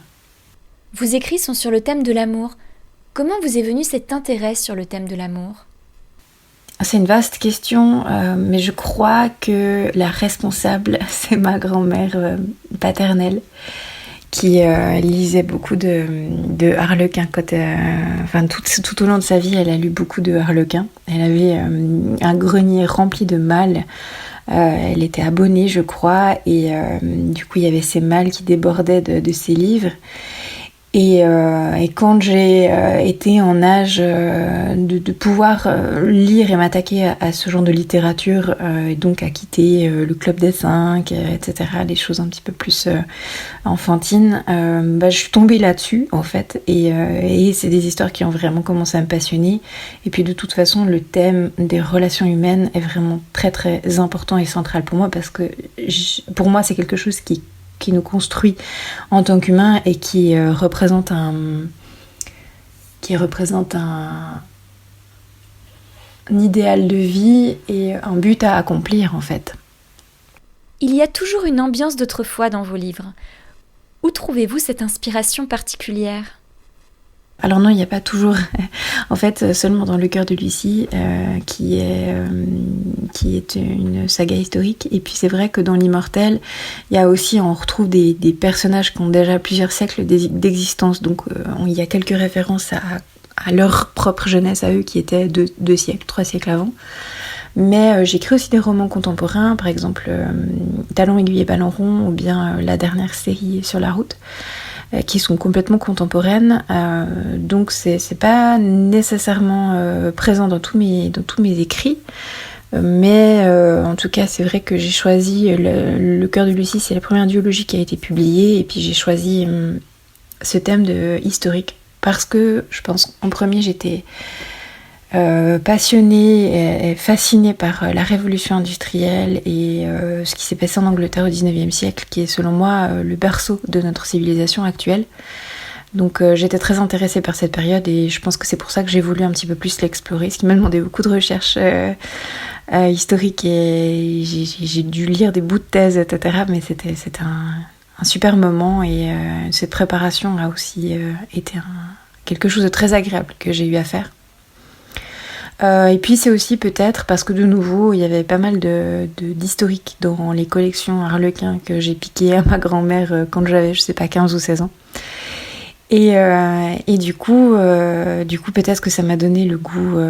Vos écrits sont sur le thème de l'amour. Comment vous est venu cet intérêt sur le thème de l'amour ? C'est une vaste question, mais je crois que la responsable, c'est ma grand-mère paternelle, qui lisait beaucoup de Harlequin. Tout au long de sa vie, elle a lu beaucoup de Harlequin. Elle avait un grenier rempli de malles. Elle était abonnée, je crois, et du coup, il y avait ces malles qui débordaient de ses livres. Et quand j'ai été en âge de pouvoir lire et m'attaquer à ce genre de littérature, et donc à quitter le Club des 5, etc., les choses un petit peu plus enfantines, je suis tombée là-dessus, en fait, et c'est des histoires qui ont vraiment commencé à me passionner. Et puis de toute façon, le thème des relations humaines est vraiment très très important et central pour moi, parce que pour moi, c'est quelque chose qui nous construit en tant qu'humains et qui représente un idéal de vie et un but à accomplir, en fait. Il y a toujours une ambiance d'autrefois dans vos livres. Où trouvez-vous cette inspiration particulière ? Alors non, il n'y a pas toujours. En fait, seulement dans Le cœur de Lucie, qui est une saga historique. Et puis c'est vrai que dans L'Immortel, on retrouve des personnages qui ont déjà plusieurs siècles d'existence. Donc il y a quelques références à leur propre jeunesse, à eux, qui étaient 2 siècles, 3 siècles avant. Mais j'écris aussi des romans contemporains, par exemple Talons, aiguilles et ballons ronds, ou bien la dernière série Sur la route, qui sont complètement contemporaines, donc c'est pas nécessairement présent dans tous mes écrits, mais en tout cas c'est vrai que j'ai choisi le cœur de Lucie, c'est la première duologie qui a été publiée, et puis j'ai choisi ce thème historique parce que je pense en premier j'étais passionnée et fascinée par la révolution industrielle et ce qui s'est passé en Angleterre au XIXe siècle, qui est selon moi le berceau de notre civilisation actuelle. Donc j'étais très intéressée par cette période et je pense que c'est pour ça que j'ai voulu un petit peu plus l'explorer, ce qui m'a demandé beaucoup de recherches historiques et j'ai dû lire des bouts de thèse, etc. Mais c'était un super moment et cette préparation a aussi été quelque chose de très agréable que j'ai eu à faire. Et puis c'est aussi peut-être parce que de nouveau il y avait pas mal d'historiques dans les collections Harlequin que j'ai piqué à ma grand-mère quand j'avais 15 ou 16 ans. Et du coup peut-être que ça m'a donné le goût,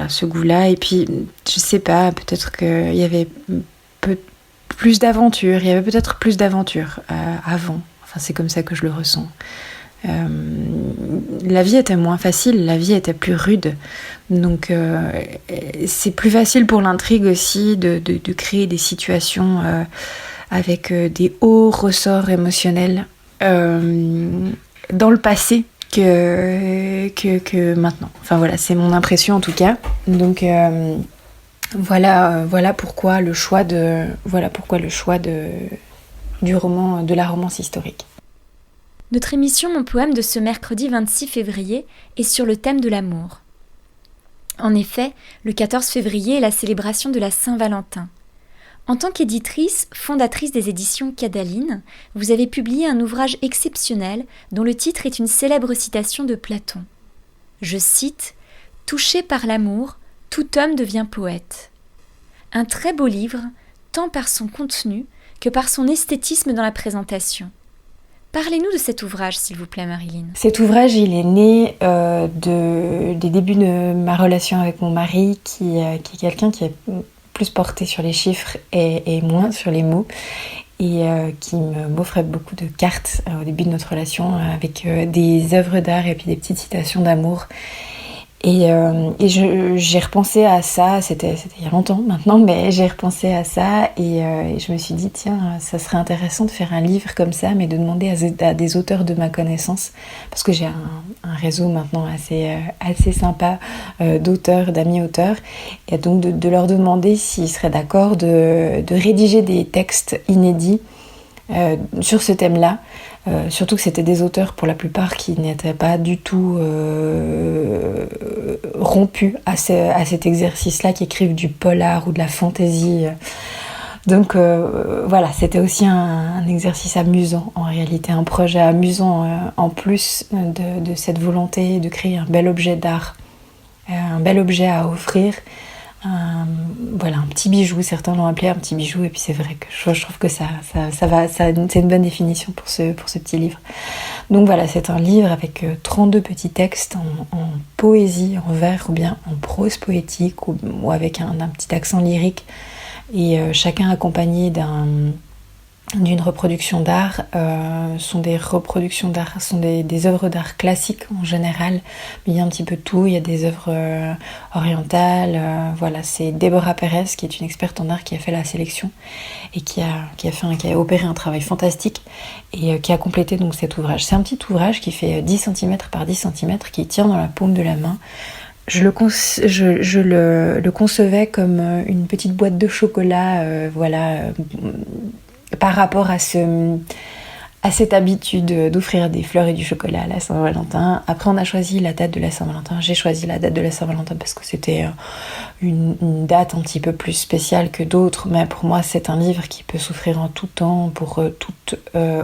ce goût-là. Et puis je sais pas, peut-être qu'il y avait plus d'aventures, il y avait peut-être plus d'aventures avant. Enfin c'est comme ça que je le ressens. La vie était moins facile, la vie était plus rude, donc c'est plus facile pour l'intrigue aussi de créer des situations avec des hauts ressorts émotionnels dans le passé que maintenant. Enfin voilà, c'est mon impression en tout cas. Donc voilà pourquoi le choix du roman, de la romance historique. Notre émission Mon Poème de ce mercredi 26 février est sur le thème de l'amour. En effet, le 14 février est la célébration de la Saint-Valentin. En tant qu'éditrice, fondatrice des éditions Cadaline, vous avez publié un ouvrage exceptionnel dont le titre est une célèbre citation de Platon. Je cite « Touché par l'amour, tout homme devient poète ». Un très beau livre, tant par son contenu que par son esthétisme dans la présentation. Parlez-nous de cet ouvrage, s'il vous plaît, Marilyn. Cet ouvrage, il est né des débuts de ma relation avec mon mari, qui est quelqu'un qui est plus porté sur les chiffres et moins sur les mots, et qui m'offrait beaucoup de cartes au début de notre relation, avec des œuvres d'art et puis des petites citations d'amour. Et j'ai repensé à ça, c'était il y a longtemps maintenant, mais j'ai repensé à ça et je me suis dit, tiens, ça serait intéressant de faire un livre comme ça, mais de demander à des auteurs de ma connaissance, parce que j'ai un réseau maintenant assez sympa d'auteurs, d'amis auteurs, et donc de leur demander s'ils seraient d'accord de rédiger des textes inédits sur ce thème-là. Surtout que c'était des auteurs pour la plupart qui n'étaient pas du tout rompus à cet exercice-là, qui écrivent du polar ou de la fantaisie. Donc voilà, c'était aussi un exercice amusant en réalité, un projet amusant en plus de cette volonté de créer un bel objet d'art, un bel objet à offrir. Voilà, un petit bijou, certains l'ont appelé un petit bijou, et puis c'est vrai que je trouve que ça va, c'est une bonne définition pour ce petit livre. Donc voilà, c'est un livre avec 32 petits textes en poésie, en vers ou bien en prose poétique ou avec un petit accent lyrique, et chacun accompagné d'une reproduction d'art. Sont des reproductions d'art, sont des œuvres d'art classiques en général, mais il y a un petit peu de tout. Il y a des œuvres orientales. Voilà, c'est Déborah Pérez qui est une experte en art qui a fait la sélection et qui a opéré un travail fantastique et qui a complété donc cet ouvrage. C'est un petit ouvrage qui fait 10 cm par 10 cm, qui tient dans la paume de la main. Je le concevais comme une petite boîte de chocolat, par rapport à cette habitude d'offrir des fleurs et du chocolat à la Saint-Valentin. Après, on a choisi la date de la Saint-Valentin. J'ai choisi la date de la Saint-Valentin parce que c'était une date un petit peu plus spéciale que d'autres, mais pour moi, c'est un livre qui peut s'offrir en tout temps, pour toute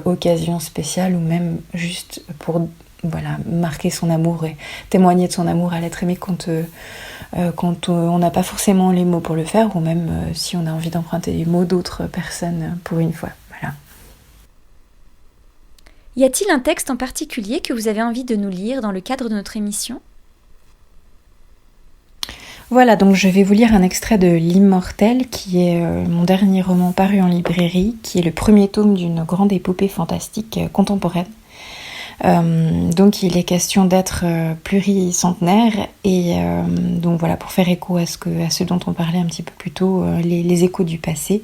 occasion spéciale, ou même juste pour marquer son amour et témoigner de son amour à l'être aimé quand on n'a pas forcément les mots pour le faire, ou même si on a envie d'emprunter les mots d'autres personnes pour une fois. Voilà. Y a-t-il un texte en particulier que vous avez envie de nous lire dans le cadre de notre émission ? Voilà, donc je vais vous lire un extrait de L'Immortel, qui est mon dernier roman paru en librairie, qui est le premier tome d'une grande épopée fantastique contemporaine. Donc il est question d'être pluricentenaire, et donc voilà, pour faire écho à ce dont on parlait un petit peu plus tôt, les échos du passé.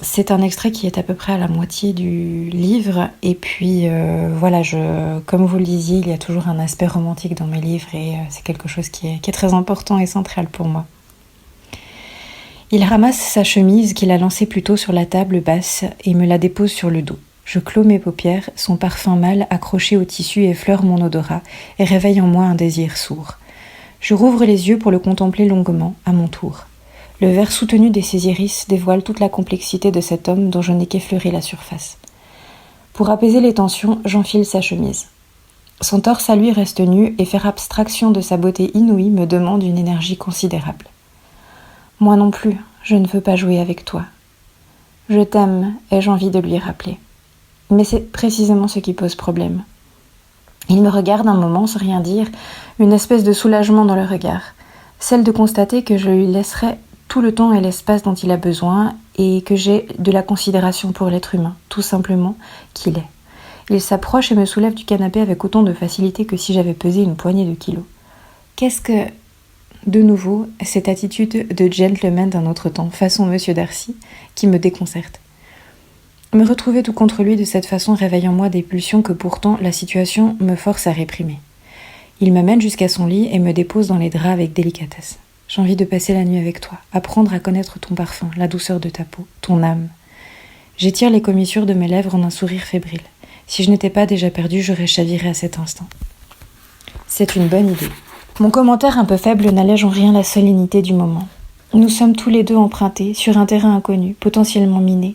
C'est un extrait qui est à peu près à la moitié du livre, et puis comme vous le disiez, il y a toujours un aspect romantique dans mes livres, et c'est quelque chose qui est très important et central pour moi. Il ramasse sa chemise qu'il a lancée plus tôt sur la table basse et me la dépose sur le dos. Je clos mes paupières, son parfum mâle accroché au tissu effleure mon odorat et réveille en moi un désir sourd. Je rouvre les yeux pour le contempler longuement, à mon tour. Le verre soutenu de ses iris dévoile toute la complexité de cet homme dont je n'ai qu'effleuré la surface. Pour apaiser les tensions, j'enfile sa chemise. Son torse à lui reste nu, et faire abstraction de sa beauté inouïe me demande une énergie considérable. Moi non plus, je ne veux pas jouer avec toi. Je t'aime, ai-je envie de lui rappeler. Mais c'est précisément ce qui pose problème. Il me regarde un moment sans rien dire, une espèce de soulagement dans le regard, celle de constater que je lui laisserai tout le temps et l'espace dont il a besoin, et que j'ai de la considération pour l'être humain, tout simplement qu'il est. Il s'approche et me soulève du canapé avec autant de facilité que si j'avais pesé une poignée de kilos. Qu'est-ce que, de nouveau, cette attitude de gentleman d'un autre temps, façon Monsieur Darcy, qui me déconcerte. Me retrouver tout contre lui de cette façon réveille en moi des pulsions que pourtant la situation me force à réprimer. Il m'amène jusqu'à son lit et me dépose dans les draps avec délicatesse. J'ai envie de passer la nuit avec toi, apprendre à connaître ton parfum, la douceur de ta peau, ton âme. J'étire les commissures de mes lèvres en un sourire fébrile. Si je n'étais pas déjà perdue, j'aurais chaviré à cet instant. C'est une bonne idée. Mon commentaire un peu faible n'allège en rien la solennité du moment. Nous sommes tous les deux empruntés sur un terrain inconnu, potentiellement miné.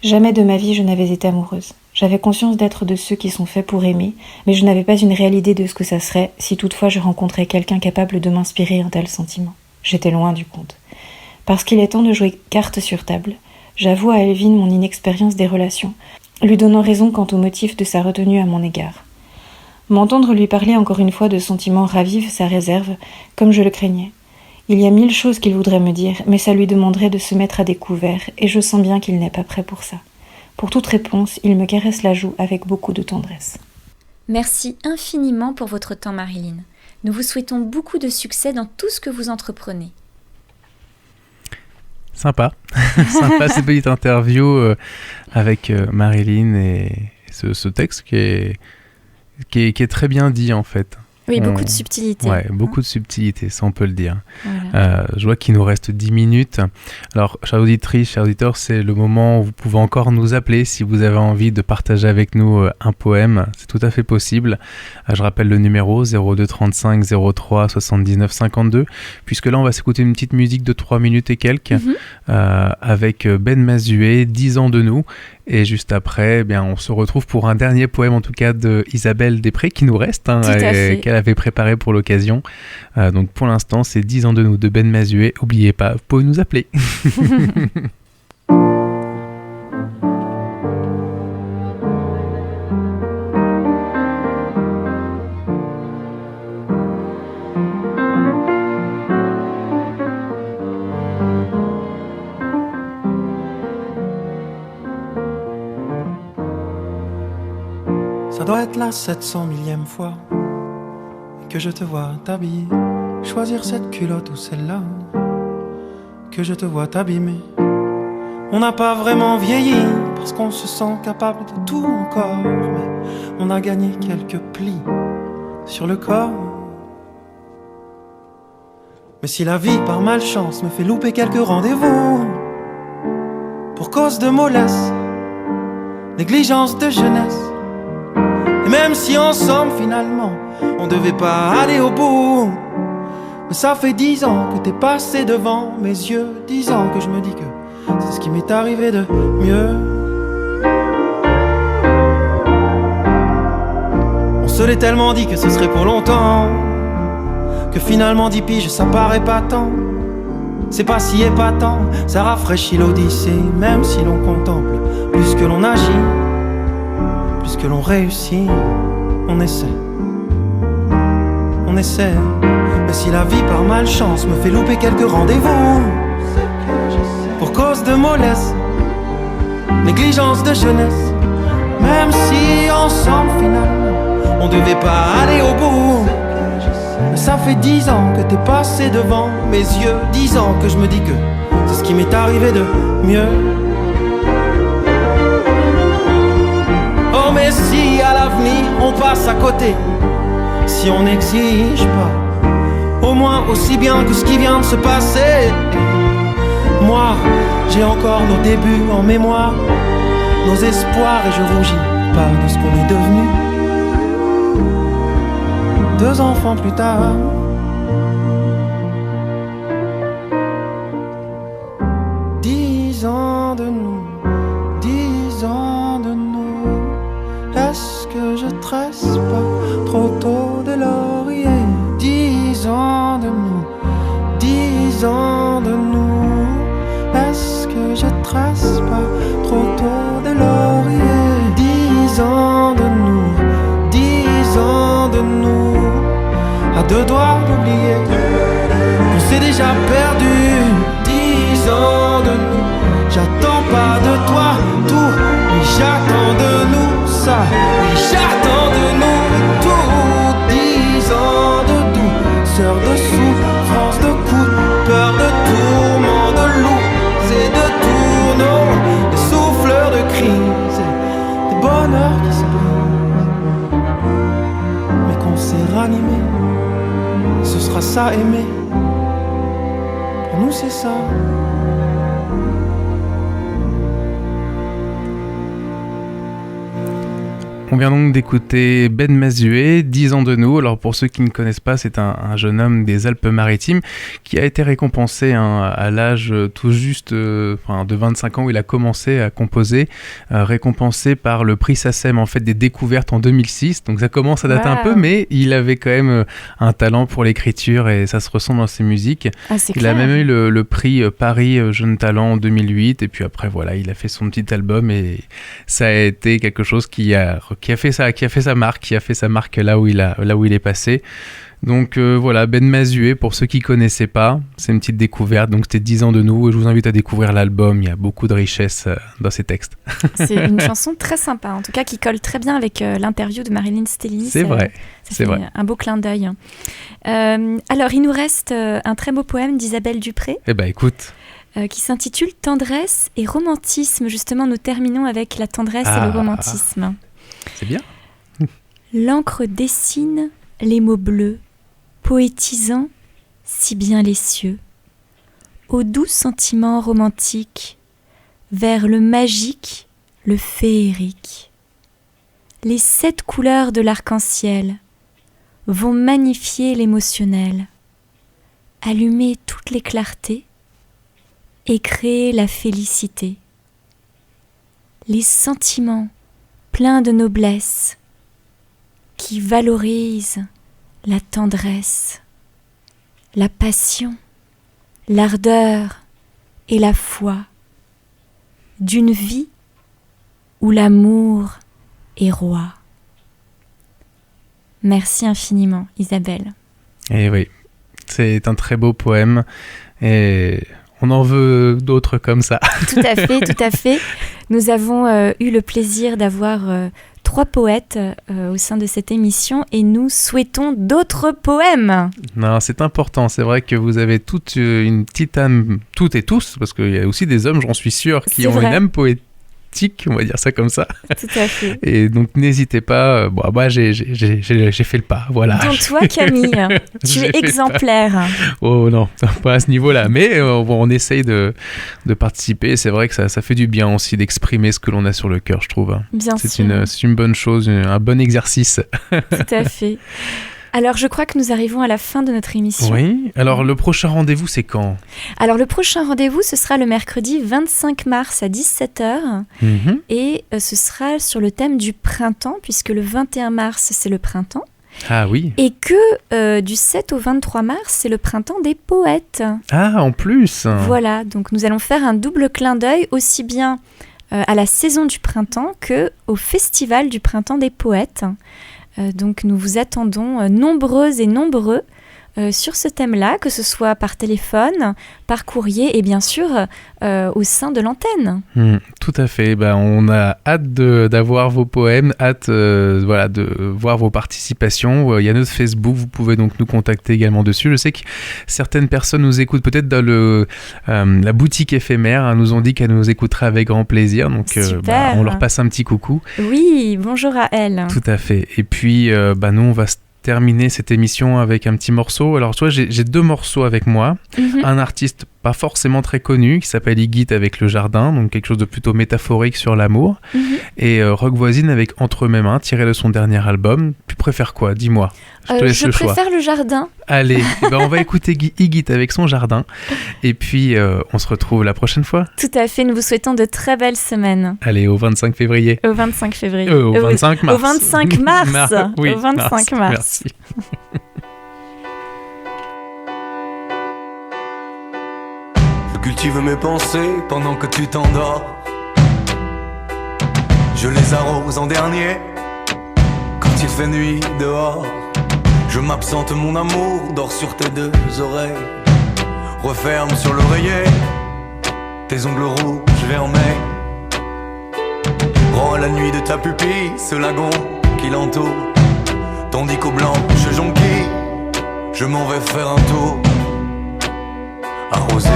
Jamais de ma vie je n'avais été amoureuse. J'avais conscience d'être de ceux qui sont faits pour aimer, mais je n'avais pas une réelle idée de ce que ça serait si toutefois je rencontrais quelqu'un capable de m'inspirer un tel sentiment. J'étais loin du compte. Parce qu'il est temps de jouer carte sur table, j'avoue à Elvin mon inexpérience des relations, lui donnant raison quant au motif de sa retenue à mon égard. M'entendre lui parler encore une fois de sentiments ravive sa réserve, comme je le craignais. Il y a 1000 choses qu'il voudrait me dire, mais ça lui demanderait de se mettre à découvert, et je sens bien qu'il n'est pas prêt pour ça. Pour toute réponse, il me caresse la joue avec beaucoup de tendresse. Merci infiniment pour votre temps, Marilyn. Nous vous souhaitons beaucoup de succès dans tout ce que vous entreprenez. Sympa, sympa cette petite interview avec Marilyn et ce texte qui est très bien dit en fait. Oui, beaucoup de subtilité. Ouais, beaucoup de subtilité, ça on peut le dire. Voilà. Je vois qu'il nous reste 10 minutes. Alors, chères auditrices, chers auditeurs, c'est le moment où vous pouvez encore nous appeler si vous avez envie de partager avec nous un poème. C'est tout à fait possible. Je rappelle le numéro 02 35 03 79 52. Puisque là, on va s'écouter une petite musique de 3 minutes et quelques avec Ben Mazué, 10 ans de nous. Et juste après, eh bien, on se retrouve pour un dernier poème, en tout cas de Isabelle Després, qui nous reste, qu'elle avait préparé pour l'occasion. Donc pour l'instant, c'est 10 ans de nous de Ben Mazué. N'oubliez pas, vous pouvez nous appeler. Ça doit être la 700 millième fois que je te vois t'habiller, choisir cette culotte ou celle-là, que je te vois t'abîmer. On n'a pas vraiment vieilli parce qu'on se sent capable de tout encore, mais on a gagné quelques plis sur le corps. Mais si la vie par malchance me fait louper quelques rendez-vous pour cause de mollesse, négligence de jeunesse, et même si ensemble finalement on devait pas aller au bout, mais ça fait 10 ans que t'es passé devant mes yeux, 10 ans que je me dis que c'est ce qui m'est arrivé de mieux. On se l'est tellement dit que ce serait pour longtemps, que finalement 10 piges ça paraît pas tant. C'est pas si épatant, ça rafraîchit l'odyssée, même si l'on contemple plus que l'on agit. Plus que l'on réussit, on essaie. Mais si la vie par malchance me fait louper quelques rendez-vous pour cause de mollesse, négligence de jeunesse, même si ensemble finalement on devait pas aller au bout, mais ça fait 10 ans que t'es passé devant mes yeux, 10 ans que je me dis que c'est ce qui m'est arrivé de mieux. Oh mais si à l'avenir on passe à côté, si on n'exige pas au moins aussi bien que ce qui vient de se passer, moi j'ai encore nos débuts en mémoire, nos espoirs, et je rougis pas de ce qu'on est devenu. 2 enfants plus tard, dix ans de nous, 10 ans de nous. Est-ce que je tresse pas trop tôt de laurier? 10 ans de nous, 10 ans de nous. Est-ce que je tresse pas trop tôt de laurier? 10 ans de nous, 10 ans de nous. À 2 doigts d'oublier qu'on s'est déjà perdu. 10 ans de nous. J'attends pas de toi tout, mais j'attends de nous ça. Oui, j'attends de nous tout. 10 ans de douceur, de souffrance, de coups de peur, de tourments, de loups et de tourneaux, des souffleurs de crise, des bonheurs qui se brisent, mais qu'on s'est ranimé. Ce sera ça aimer. Pour nous c'est ça. On vient donc d'écouter Ben Mazué, 10 ans de nous. Alors pour ceux qui ne connaissent pas, c'est un jeune homme des Alpes-Maritimes qui a été récompensé à l'âge tout juste de 25 ans où il a commencé à composer, récompensé par le prix SACEM en fait des découvertes en 2006. Donc ça commence à dater un peu, mais il avait quand même un talent pour l'écriture et ça se ressent dans ses musiques. Il a même eu le prix Paris Jeune Talent en 2008 et puis après voilà, il a fait son petit album et ça a été quelque chose qui a qui a fait sa marque là où il est passé. Donc voilà, Ben Mazué, pour ceux qui ne connaissaient pas, c'est une petite découverte. Donc c'était 10 ans de nous et je vous invite à découvrir l'album. Il y a beaucoup de richesse dans ses textes. C'est une chanson très sympa, en tout cas qui colle très bien avec l'interview de Marilyn Stellini. C'est vrai. C'est vrai. Un beau clin d'œil. Alors il nous reste un très beau poème d'Isabelle Dupré. Eh ben écoute. Qui s'intitule Tendresse et romantisme. Justement, nous terminons avec la tendresse et le romantisme. C'est bien. L'encre dessine les mots bleus, poétisant si bien les cieux, aux doux sentiments romantiques, vers le magique, le féerique. Les 7 couleurs de l'arc-en-ciel vont magnifier l'émotionnel, allumer toutes les clartés et créer la félicité. Les sentiments pleins de noblesse qui valorisent la tendresse, la passion, l'ardeur et la foi d'une vie où l'amour est roi. Merci infiniment, Isabelle. Et oui, c'est un très beau poème et on en veut d'autres comme ça. Tout à fait. Nous avons eu le plaisir d'avoir 3 poètes au sein de cette émission et nous souhaitons d'autres poèmes. Non, c'est important. C'est vrai que vous avez toute une petite âme, toutes et tous, parce qu'il y a aussi des hommes, j'en suis sûr, qui ont une âme poétique, on va dire ça comme ça. Tout à fait. Et donc n'hésitez pas. J'ai fait le pas, voilà. Donc toi, Camille, tu es exemplaire. Oh non, pas à ce niveau-là, mais on essaye de participer. C'est vrai que ça fait du bien aussi d'exprimer ce que l'on a sur le cœur, je trouve. Bien sûr. C'est une bonne chose, un bon exercice. Tout à fait. Alors, je crois que nous arrivons à la fin de notre émission. Oui. Alors, le prochain rendez-vous, c'est quand ? Alors, le prochain rendez-vous, ce sera le mercredi 25 mars à 17h. Et ce sera sur le thème du printemps, puisque le 21 mars, c'est le printemps. Ah oui. Et que du 7 au 23 mars, c'est le printemps des poètes. Ah, en plus. Voilà. Donc, nous allons faire un double clin d'œil, aussi bien à la saison du printemps qu'au festival du printemps des poètes. Donc nous vous attendons nombreuses et nombreux sur ce thème-là, que ce soit par téléphone, par courrier et bien sûr au sein de l'antenne. Tout à fait. On a hâte d'avoir vos poèmes, hâte de voir vos participations. Il y a notre Facebook, vous pouvez donc nous contacter également dessus. Je sais que certaines personnes nous écoutent peut-être dans la boutique éphémère, nous ont dit qu'elles nous écouteraient avec grand plaisir. Donc on leur passe un petit coucou. Oui, bonjour à elles. Tout à fait. Et puis nous, on va terminer cette émission avec un petit morceau. Alors, toi, j'ai 2 morceaux avec moi. Un artiste pas forcément très connu qui s'appelle Iggy avec Le Jardin, donc quelque chose de plutôt métaphorique sur l'amour. Et Rock Voisine avec Entre mes mains, tiré de son dernier album. Tu préfères quoi ? Dis-moi. Je te laisse le choix. Je préfère Le Jardin. Allez, on va écouter Iggy avec son Jardin. Et puis, on se retrouve la prochaine fois. Tout à fait. Nous vous souhaitons de très belles semaines. Allez, au 25 février. Au 25 février. Au 25 mars. Au 25 mars. Oui, au 25 mars. Merci. Je cultive mes pensées pendant que tu t'endors. Je les arrose en dernier quand il fait nuit dehors. Je m'absente mon amour, dors sur tes 2 oreilles. Referme sur l'oreiller tes ongles rouges vermeils. Rends la nuit de ta pupille ce lagon qui l'entoure. Tandis qu'au blanc je jonquille, je m'en vais faire un tour. Arroser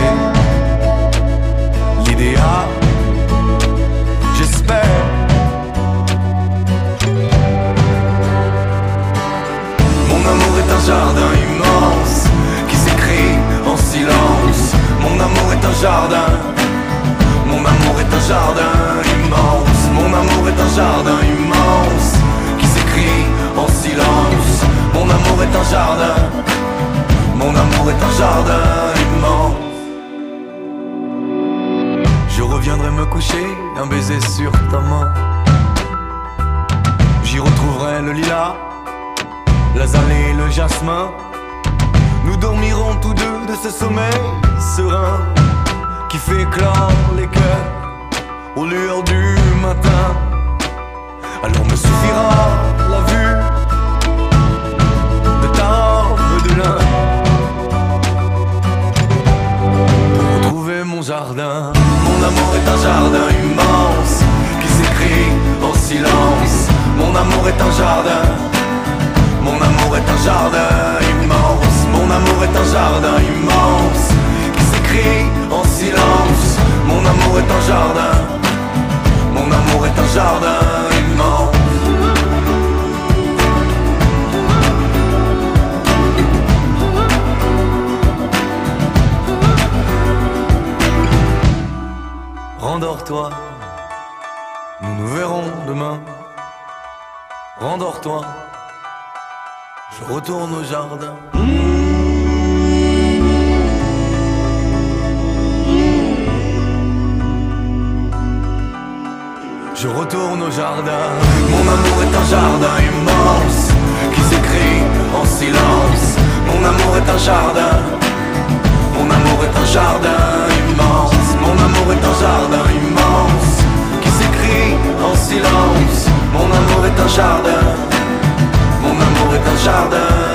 l'idéal, j'espère. Mon amour est un jardin immense qui s'écrit en silence. Mon amour est un jardin. Mon amour est un jardin immense. Mon amour est un jardin immense qui s'écrit en silence. Mon amour est un jardin. Mon amour est un jardin immense. Je reviendrai me coucher, un baiser sur ta main. J'y retrouverai le lilas, l'azalée et le jasmin. Nous dormirons tous 2 de ce sommeil serein qui fait éclore les cœurs aux lueurs du matin. alors me suffira la vue de ta de lin pour retrouver mon jardin. Mon amour est un jardin immense qui s'écrit en silence. Mon amour est un jardin. Mon amour est un jardin immense. Mon amour est un jardin immense qui s'écrit en silence. Mon amour est un jardin. Mon amour est un jardin immense. Rendors-toi, nous nous verrons demain. Rendors-toi, je retourne au jardin. Je retourne au jardin. Mon amour est un jardin immense qui s'écrit en silence. Mon amour est un jardin. Mon amour est un jardin immense. Mon amour est un jardin immense qui s'écrit en silence. Mon amour est un jardin. Mon amour est un jardin